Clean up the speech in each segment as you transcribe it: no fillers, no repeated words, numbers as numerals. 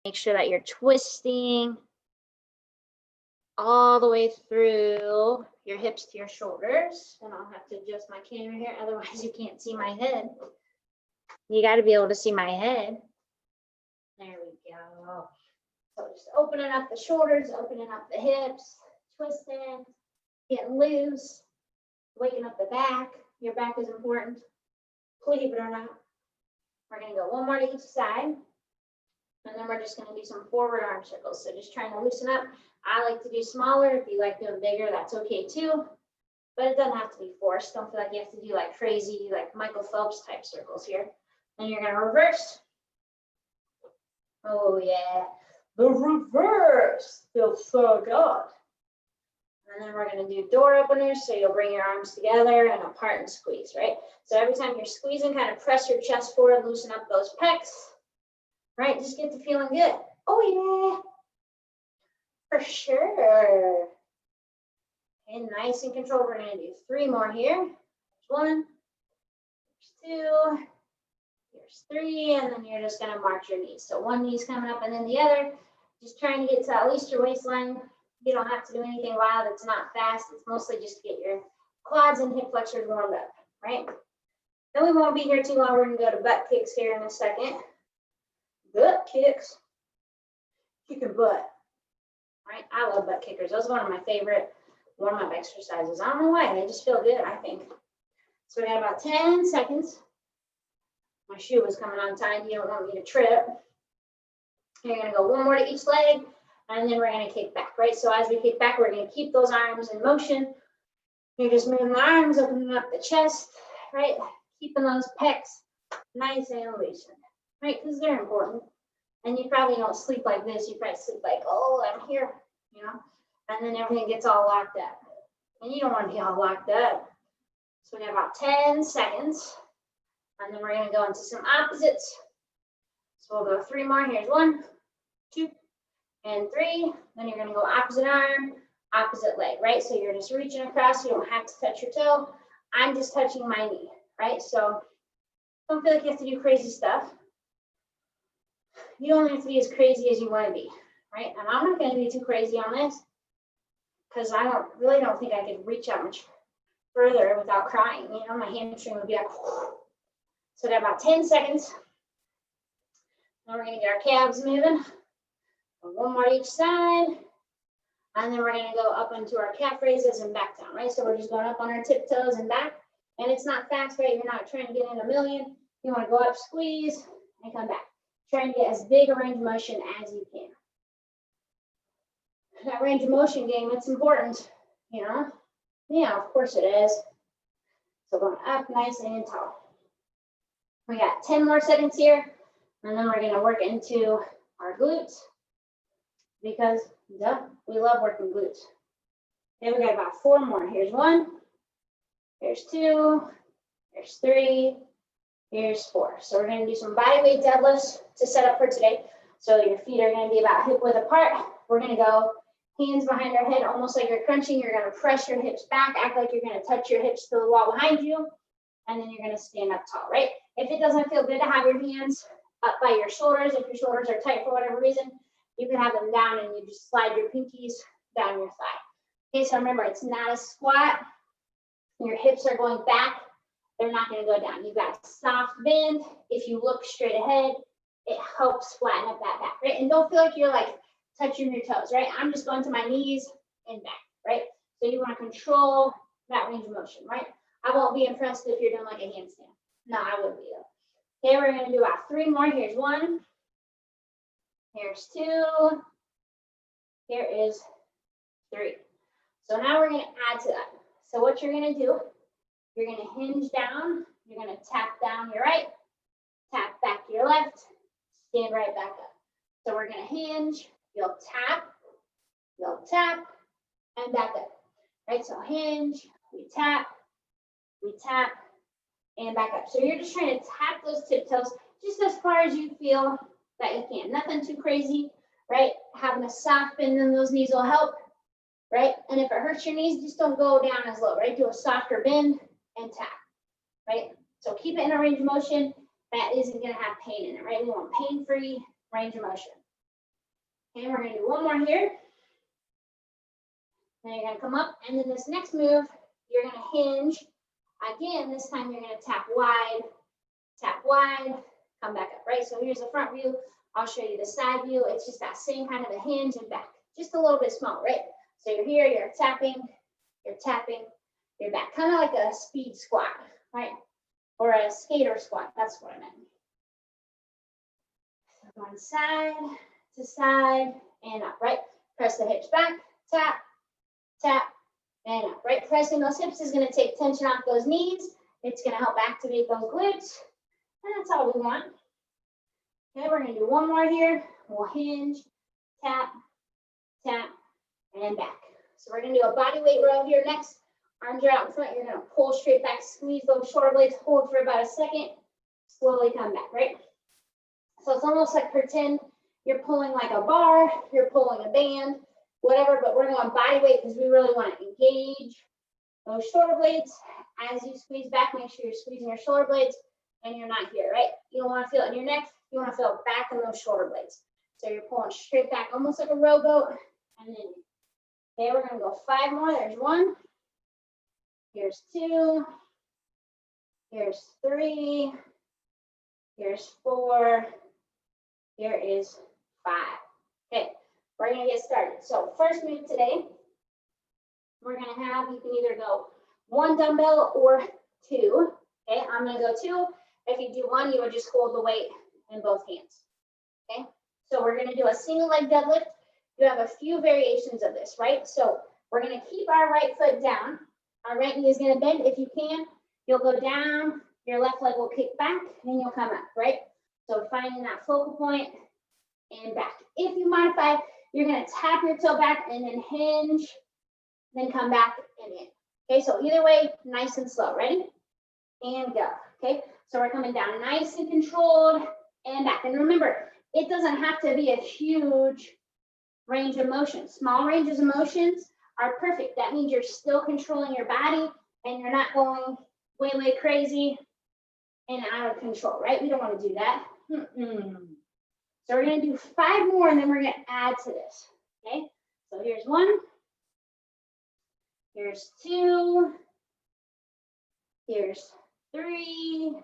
Make sure that you're twisting all the way through your hips to your shoulders. And I'll have to adjust my camera here, otherwise you can't see my head. You got to be able to see my head. There we go. So just opening up the shoulders, opening up the hips, twisting, getting loose, waking up the back. Your back is important, believe it or not. We're going to go one more to each side. And then we're just going to do some forward arm circles. So just trying to loosen up. I like to do smaller. If you like doing bigger, that's okay too. But it doesn't have to be forced. Don't feel like you have to do like crazy, like Michael Phelps type circles here. Then you're going to reverse. Oh yeah, the reverse feels so good. And then we're going to do door openers. So you'll bring your arms together and apart and squeeze, right? So every time you're squeezing, kind of press your chest forward, loosen up those pecs. Right, just get to feeling good. Oh yeah, for sure. And nice and controlled. We're gonna do 3 more here. There's 1, there's 2, here's 3, and then you're just gonna march your knees. So one knee's coming up and then the other. Just trying to get to at least your waistline. You don't have to do anything wild. It's not fast. It's mostly just to get your quads and hip flexors warmed up, right? Then we won't be here too long. We're gonna go to butt kicks here in a second. Butt kicks, kicking butt, right? I love butt kickers. Those are one of my favorite warm-up exercises. I don't know why, they just feel good, I think. So we got about 10 seconds. My shoe was coming untied. You don't want me to trip. You're gonna go 1 more to each leg, and then we're gonna kick back, right? So as we kick back, we're gonna keep those arms in motion. You're just moving the arms, opening up the chest, right? Keeping those pecs nice and loosened. Right, because they're important. And you probably don't sleep like this. You probably sleep like, oh, I'm here, you know? And then everything gets all locked up. And you don't want to be all locked up. So we have about 10 seconds. And then we're going to go into some opposites. So we'll go 3 more. Here's 1, 2, and 3. Then you're going to go opposite arm, opposite leg, right? So you're just reaching across. You don't have to touch your toe. I'm just touching my knee, right? So don't feel like you have to do crazy stuff. You don't have to be as crazy as you want to be, right? And I'm not going to be too crazy on this because I really don't think I could reach out much further without crying. You know, my hamstring would be like, so we got about 10 seconds. Now we're going to get our calves moving. 1 more each side. And then we're going to go up into our calf raises and back down, right? So we're just going up on our tiptoes and back. And it's not fast, right? You're not trying to get in a million. You want to go up, squeeze, and come back. Try and get as big a range of motion as you can. That range of motion game, it's important, you know? Yeah, of course it is. So going up nice and tall. We got 10 more seconds here, and then we're gonna work into our glutes because, duh, we love working glutes. Then we got about 4 more. Here's 1, here's 2, here's 3, here's 4. So we're going to do some bodyweight deadlifts to set up for today. So your feet are going to be about hip width apart. We're going to go hands behind our head, almost like you're crunching. You're going to press your hips back, act like you're going to touch your hips to the wall behind you, and then you're going to stand up tall, right? If it doesn't feel good to have your hands up by your shoulders, if your shoulders are tight for whatever reason, you can have them down and you just slide your pinkies down your thigh. Okay, so remember, it's not a squat. Your hips are going back. They're not going to go down. You've got a soft bend. If you look straight ahead, it helps flatten up that back, right? And don't feel like you're like touching your toes, right? I'm just going to my knees and back, right? So you want to control that range of motion, right? I won't be impressed if you're doing like a handstand. No, I wouldn't be though. Okay, we're going to do about 3 more. Here's 1. Here's 2. Here is 3. So now we're going to add to that. So what you're going to do, you're going to hinge down. You're going to tap down your right, tap back your left, stand right back up. So we're going to hinge. You'll tap, and back up. Right, so hinge, we tap, and back up. So you're just trying to tap those tiptoes just as far as you feel that you can. Nothing too crazy, right? Having a soft bend in those knees will help, right? And if it hurts your knees, just don't go down as low, right? Do a softer bend and tap, right? So keep it in a range of motion that isn't going to have pain in it, right? We want pain-free range of motion. Okay, we're gonna do one more here. Then you're gonna come up, and then this next move, you're gonna hinge. Again, this time you're gonna tap wide, come back up, right? So here's the front view. I'll show you the side view. It's just that same kind of a hinge and back, just a little bit smaller, right? So you're here, you're tapping, you're back, kind of like a speed squat, right? Or a skater squat, that's what I meant. So going side to side and up, right? Press the hips back, tap, and up, right? Pressing those hips is gonna take tension off those knees. It's gonna help activate those glutes. And that's all we want. Okay, we're gonna do one more here. We'll hinge, tap, and back. So we're gonna do a body weight row here next. Arms are out in front. You're gonna pull straight back, squeeze those shoulder blades, hold for about a second, slowly come back, right? So it's almost like pretend you're pulling like a bar, you're pulling a band, whatever, but we're going body weight because we really want to engage those shoulder blades. As you squeeze back, make sure you're squeezing your shoulder blades and you're not here, right? You don't want to feel it in your neck. You want to feel it back in those shoulder blades. So you're pulling straight back, almost like a rowboat. And then, okay, we're going to go 5 more. There's 1. Here's 2. Here's 3. Here's 4. Here is 5. Okay, we're going to get started. So first move today, we're going to have, you can either go 1 dumbbell or 2. Okay, I'm going to go 2. If you do 1, you would just hold the weight in both hands. Okay, so we're going to do a single leg deadlift. You have a few variations of this, right? So we're going to keep our right foot down. Our right knee is going to bend. If you can, you'll go down. Your left leg will kick back, and you'll come up, right? So finding that focal point and back. If you modify, you're going to tap your toe back and then hinge, then come back and in. Okay, so either way, nice and slow. Ready? And go. Okay, so we're coming down nice and controlled and back. And remember, it doesn't have to be a huge range of motion. Small ranges of motions are perfect. That means you're still controlling your body and you're not going way, way crazy and out of control, right? We don't want to do that. So we're going to do 5 more and then we're going to add to this. Okay, so here's 1. Here's 2. Here's 3.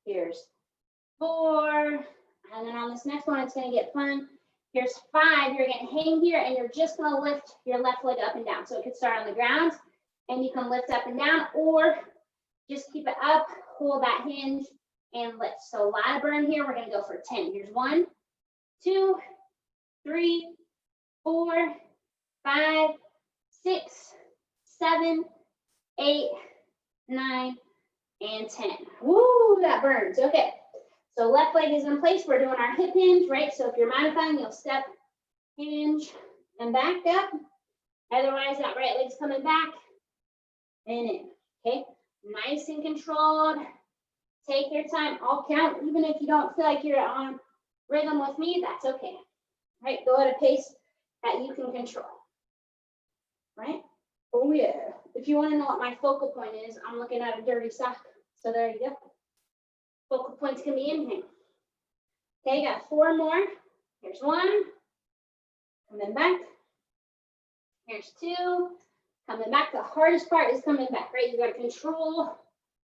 Here's 4. And then on this next one, it's going to get fun. Here's 5. You're going to hang here and you're just going to lift your left leg up and down. So it could start on the ground and you can lift up and down, or just keep it up, hold that hinge and lift. So a lot of burn here. We're going to go for 10. Here's 1, 2, 3, 4, 5, 6, 7, 8, 9, and 10. Woo, that burns. Okay. So left leg is in place. We're doing our hip hinge, right? So if you're modifying, you'll step, hinge, and back up. Otherwise, that right leg's coming back and in. Okay. Nice and controlled. Take your time. I'll count. Even if you don't feel like you're on rhythm with me, that's okay. Right? Go at a pace that you can control. Right? Oh yeah. If you want to know what my focal point is, I'm looking at a dirty sock. So there you go. Focal points can be in here. Okay, got 4 more. Here's 1. Coming back. Here's 2. Coming back. The hardest part is coming back, right? You got to control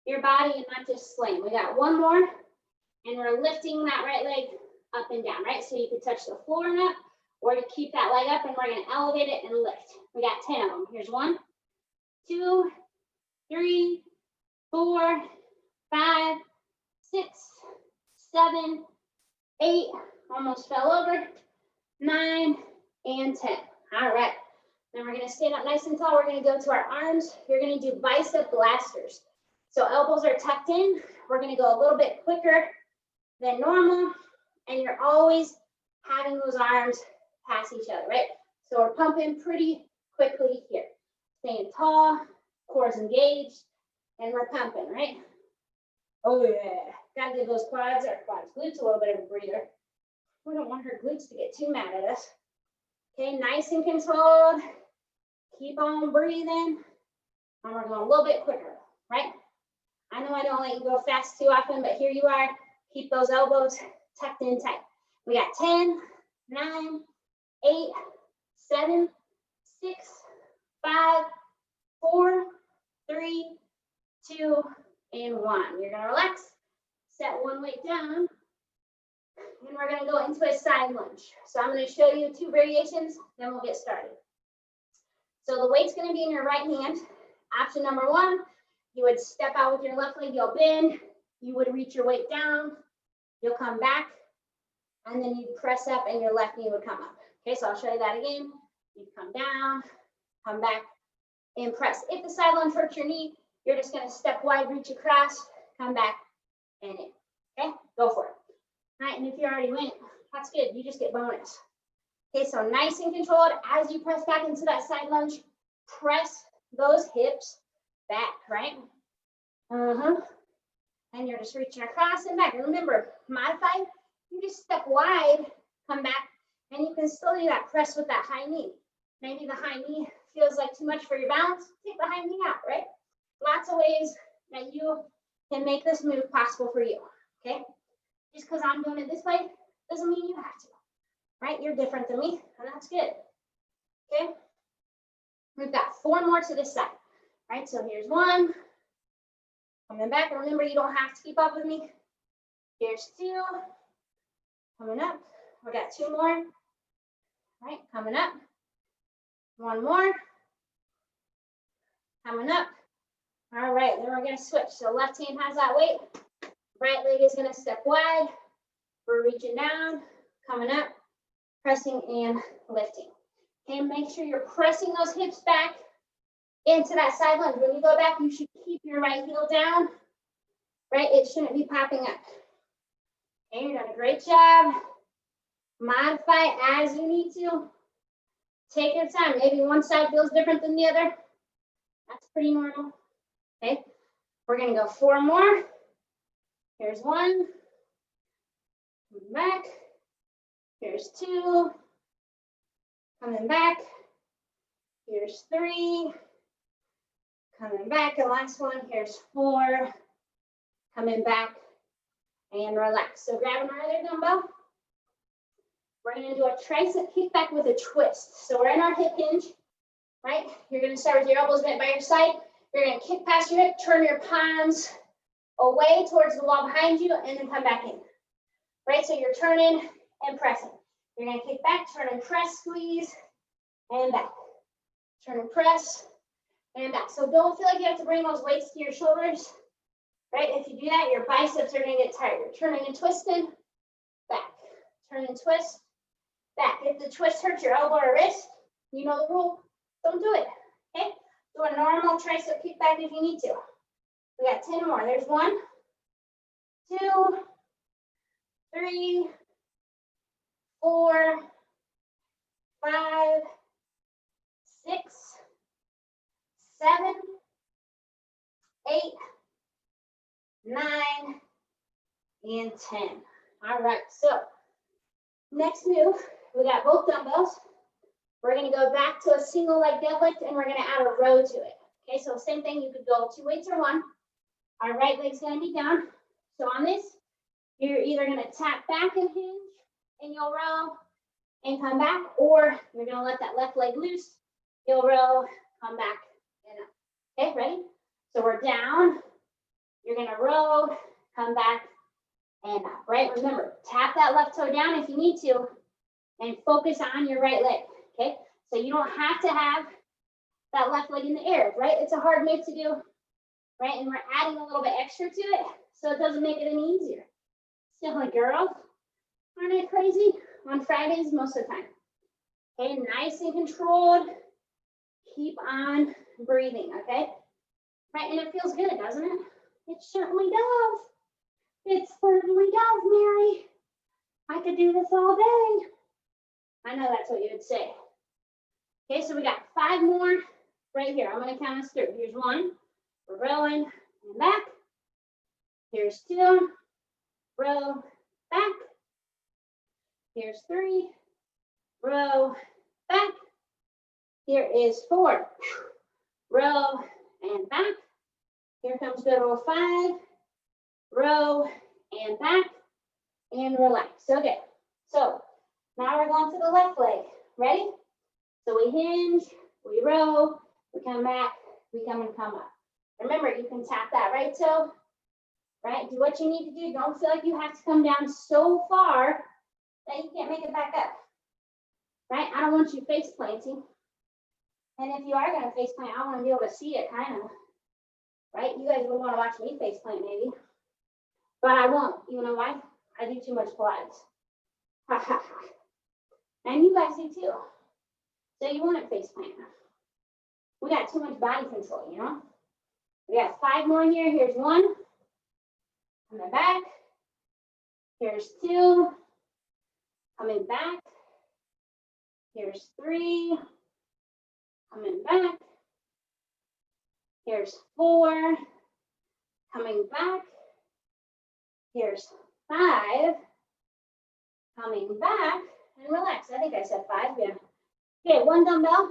your body and not just slam. We got 1 more. And we're lifting that right leg up and down, right? So you can touch the floor and up, or to keep that leg up, and we're going to elevate it and lift. We got 10 of them. Here's 1, 2, 3, 4, 5, 6, 7, 8, almost fell over, 9, and 10. All right. Then we're going to stand up nice and tall. We're going to go to our arms. You're going to do bicep blasters. So elbows are tucked in. We're going to go a little bit quicker than normal. And you're always having those arms pass each other, right? So we're pumping pretty quickly here. Staying tall, core's engaged, and we're pumping, right? Oh yeah. Gotta give those quads glutes a little bit of a breather. We don't want her glutes to get too mad at us. Okay, nice and controlled. Keep on breathing. And we're going a little bit quicker, right? I know I don't let you go fast too often, but here you are. Keep those elbows tucked in tight. We got 10, 9, 8, 7, 6, 5, 4, 3, 2, and 1. You're gonna relax, set one weight down, and we're gonna go into a side lunge. So I'm gonna show you 2 variations, then we'll get started. So the weight's gonna be in your right hand. Option number 1, you would step out with your left leg, you'll bend, you would reach your weight down, you'll come back, and then you'd press up and your left knee would come up. Okay, so I'll show you that again. You come down, come back, and press. If the side lunge hurts your knee, you're just gonna step wide, reach across, come back, and in. Okay, go for it. All right, and if you already went, that's good, you just get bonus. Okay, so nice and controlled. As you press back into that side lunge, press those hips back, right? And you're just reaching across and back. And remember, modified, you just step wide, come back, and you can still do that press with that high knee. Maybe the high knee feels like too much for your balance, take the high knee out, right? Lots of ways that you can make this move possible for you, okay? Just because I'm doing it this way doesn't mean you have to, right? You're different than me, and that's good, okay? We've got 4 more to this side, right? So here's 1, coming back, and remember, you don't have to keep up with me. Here's 2, coming up. We got 2 more, right? Coming up. 1 more, coming up. All right, then we're gonna switch. So left hand has that weight, right leg is gonna step wide. We're reaching down, coming up, pressing and lifting. Okay, make sure you're pressing those hips back into that side lunge. When you go back, you should keep your right heel down, right? It shouldn't be popping up. Okay, you're doing a great job. Modify as you need to. Take your time. Maybe one side feels different than the other. That's pretty normal. Okay, we're gonna go 4 more. Here's 1. Back. Here's 2. Coming back. Here's 3. Coming back. And last one. Here's 4. Coming back. And relax. So grab another dumbbell. We're gonna do a tricep kickback with a twist. So we're in our hip hinge, right? You're gonna start with your elbows bent by your side. You're gonna kick past your hip, turn your palms away towards the wall behind you, and then come back in, right? So you're turning and pressing. You're gonna kick back, turn and press, squeeze, and back. Turn and press, and back. So don't feel like you have to bring those weights to your shoulders, right? If you do that, your biceps are gonna get tired. You're turning and twisting, back. Turn and twist, back. If the twist hurts your elbow or wrist, you know the rule. Don't do it, okay? Do a normal tricep kickback if you need to. We got 10 more. There's 1, 2, 3, 4, 5, 6, 7, 8, 9, and 10. All right, so next move, we got both dumbbells. We're gonna go back to a single leg deadlift and we're gonna add a row to it. Okay, so same thing, you could go 2 weights or 1. Our right leg's gonna be down. So on this, you're either gonna tap back and hinge and you'll row and come back, or you're gonna let that left leg loose, you'll row, come back, and up. Okay, ready? So we're down, you're gonna row, come back, and up, right? Remember, tap that left toe down if you need to, and focus on your right leg, okay? So you don't have to have that left leg in the air, right? It's a hard move to do, right? And we're adding a little bit extra to it, so it doesn't make it any easier. Silly girls, aren't I crazy? On Fridays, most of the time. Okay, nice and controlled. Keep on breathing, okay? Right, and it feels good, doesn't it? It certainly does. It certainly does, Mary. I could do this all day. I know that's what you would say. Okay, so we got 5 more right here. I'm gonna count us through. Here's 1, we're rowing and back. Here's 2, row, back. Here's 3, row, back. Here is 4, row and back. Here comes good old 5, row and back, and relax. Okay, so Now we're going to the left leg. Ready? So we hinge, we row, we come back, we come and come up. Remember, you can tap that right toe, right? Do what you need to do. Don't feel like you have to come down so far that you can't make it back up, right? I don't want you face planting. And if you are going to face plant, I want to be able to see it kind of, right? You guys would want to watch me face plant maybe, but I won't. You know why? I do too much Pilates. Ha ha ha. And you guys do too. So you want to face plant. We got too much body control, you know? We got 5 more here. Here's 1. Coming back. Here's 2. Coming back. Here's 3. Coming back. Here's 4. Coming back. Here's 5. Coming back. And relax. I think I said 5. Yeah. Okay, 1 dumbbell.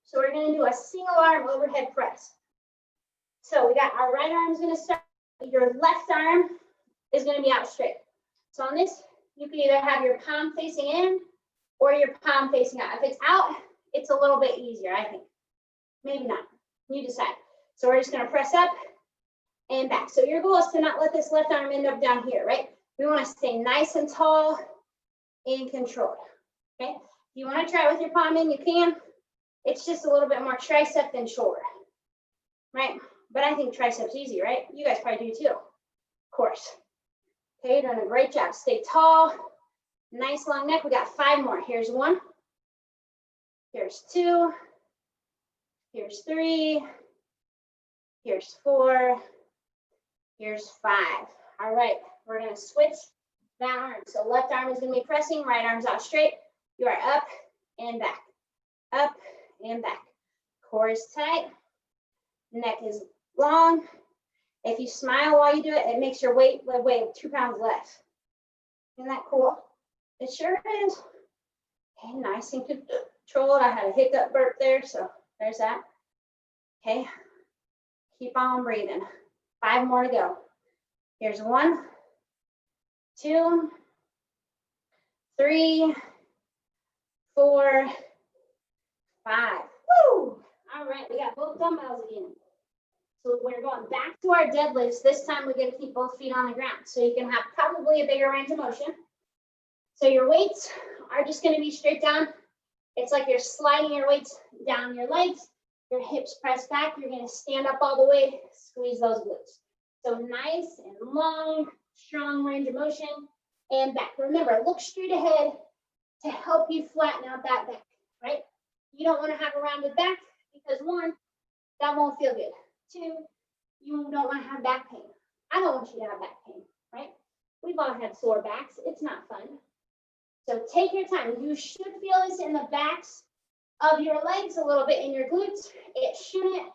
So we're going to do a single arm overhead press. So we got our right arm is going to start. Your left arm is going to be out straight. So on this, you can either have your palm facing in or your palm facing out. If it's out, it's a little bit easier, I think. Maybe not. You decide. So we're just going to press up and back. So your goal is to not let this left arm end up down here, right? We want to stay nice and tall and controlled. Okay? If you want to try it with your palm in, you can. It's just a little bit more tricep than shoulder, right? But I think triceps easy, right? You guys probably do too, of course. Okay, you're doing a great job. Stay tall, nice long neck. We got 5 more. Here's 1. Here's 2. Here's 3. Here's 4. Here's 5. All right, we're gonna switch that arm. So left arm is gonna be pressing, right arm's out straight. You are up and back, up and back. Core is tight, neck is long. If you smile while you do it, it makes your weight weigh 2 pounds less. Isn't that cool? It sure is. Okay, nice and controlled. I had a hiccup burp there, so there's that. Okay, keep on breathing. 5 more to go. Here's 1, 2, 3, 4, 5. Woo! All right, we got both dumbbells again. So we're going back to our deadlifts. This time we're going to keep both feet on the ground. So you can have probably a bigger range of motion. So your weights are just going to be straight down. It's like you're sliding your weights down your legs. Your hips press back. You're going to stand up all the way, squeeze those glutes. So nice and long, strong range of motion and back. Remember, look straight ahead to help you flatten out that back, right? You don't want to have a rounded back because 1, that won't feel good. 2, you don't want to have back pain. I don't want you to have back pain, right? We've all had sore backs. It's not fun. So take your time. You should feel this in the backs of your legs a little bit in your glutes. It shouldn't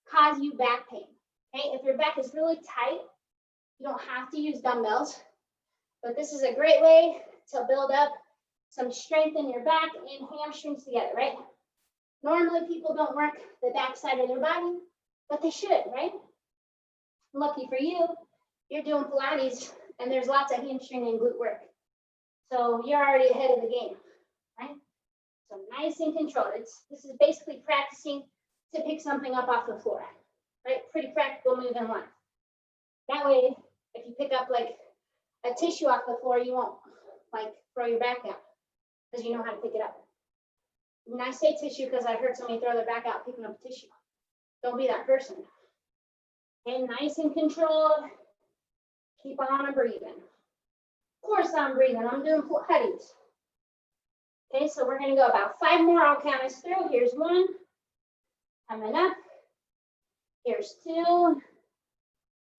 cause you back pain, okay? If your back is really tight, you don't have to use dumbbells, but this is a great way to build up some strength in your back and hamstrings together, right? Normally people don't work the back side of their body, but they should, right? Lucky for you, you're doing Pilates and there's lots of hamstring and glute work. So you're already ahead of the game, right? So nice and controlled. This is basically practicing to pick something up off the floor, right? Pretty practical move in life. That way, if you pick up like a tissue off the floor, you won't like throw your back out because you know how to pick it up. And I say tissue because I've heard somebody throw their back out picking up a tissue. Don't be that person. And nice and controlled. Keep on breathing. Of course I'm breathing. I'm doing Pilates. Okay, so we're going to go about 5 more. I'll count us through. Here's 1. Coming up. Here's 2.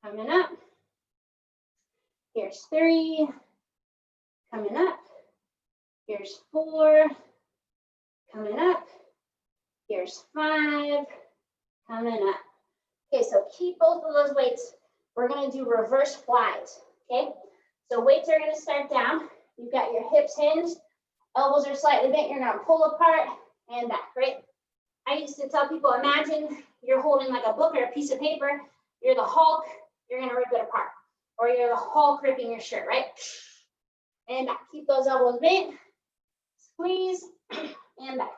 Coming up. Here's 3. Coming up. Here's 4. Coming up. Here's 5. Coming up. Okay, so keep both of those weights. We're going to do reverse flies. Okay, so weights are going to start down. You've got your hips hinged. Elbows are slightly bent. You're going to pull apart and back, right? I used to tell people, imagine you're holding like a book or a piece of paper. You're the Hulk. You're going to rip it apart. Or you're the Hulk ripping your shirt, right? And back. Keep those elbows bent. Squeeze and back.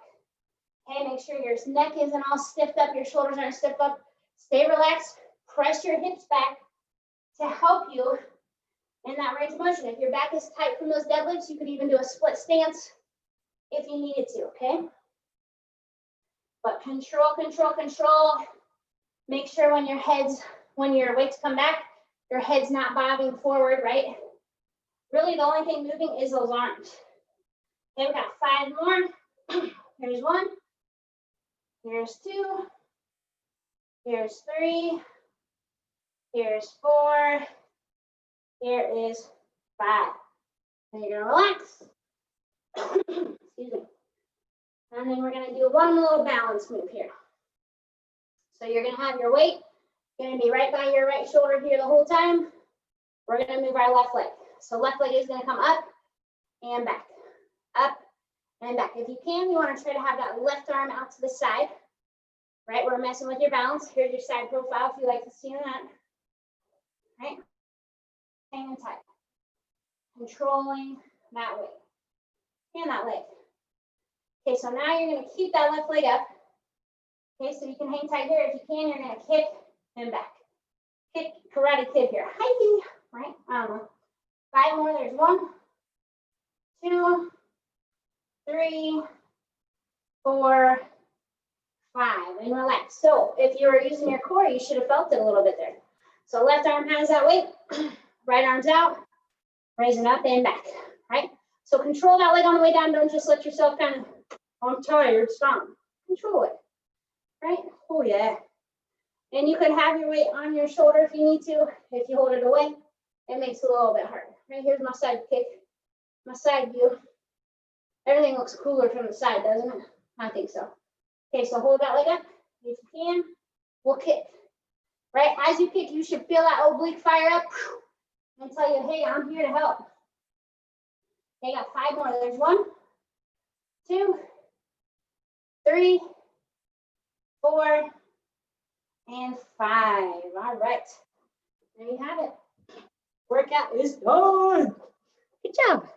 Okay, make sure your neck isn't all stiffed up, your shoulders aren't stiffed up. Stay relaxed, press your hips back to help you in that range of motion. If your back is tight from those deadlifts, you could even do a split stance if you needed to, okay? But control, control, control. Make sure when your weights come back, your head's not bobbing forward, right? Really, the only thing moving is those arms. Okay, we got 5 more. Here's 1. Here's 2. Here's 3. Here's 4. Here is 5. And you're gonna relax. Excuse me. And then we're gonna do one little balance move here. So you're gonna have your weight, gonna be right by your right shoulder here the whole time. We're gonna move our left leg. So left leg is gonna come up and back, up and back. If you can, you wanna try to have that left arm out to the side, right? We're messing with your balance. Here's your side profile if you like to see that, right? Hanging tight, controlling that weight and that leg. Okay, so now you're gonna keep that left leg up. Okay, so you can hang tight here. If you can, you're gonna kick and back. Kick, karate kid here. Hiking, right? I don't know. 5 more, there's 1, 2, 3, 4, 5, and relax. So if you were using your core, you should have felt it a little bit there. So left arm has that weight, right arm's out, raising up and back, right? So control that leg on the way down. Don't just let yourself kind of, I'm tired, stop. Control it, right? Oh yeah. And you can have your weight on your shoulder if you need to. If you hold it away, it makes it a little bit harder. Right, here's my side kick, my side view. Everything looks cooler from the side, doesn't it? I think so. Okay, so hold that leg up. If you can, we'll kick. Right, as you kick, you should feel that oblique fire up and tell you, hey, I'm here to help. Okay, got 5 more. There's 1, 2, 3, 4, and 5. All right, there you have it. Workout is done. Good job.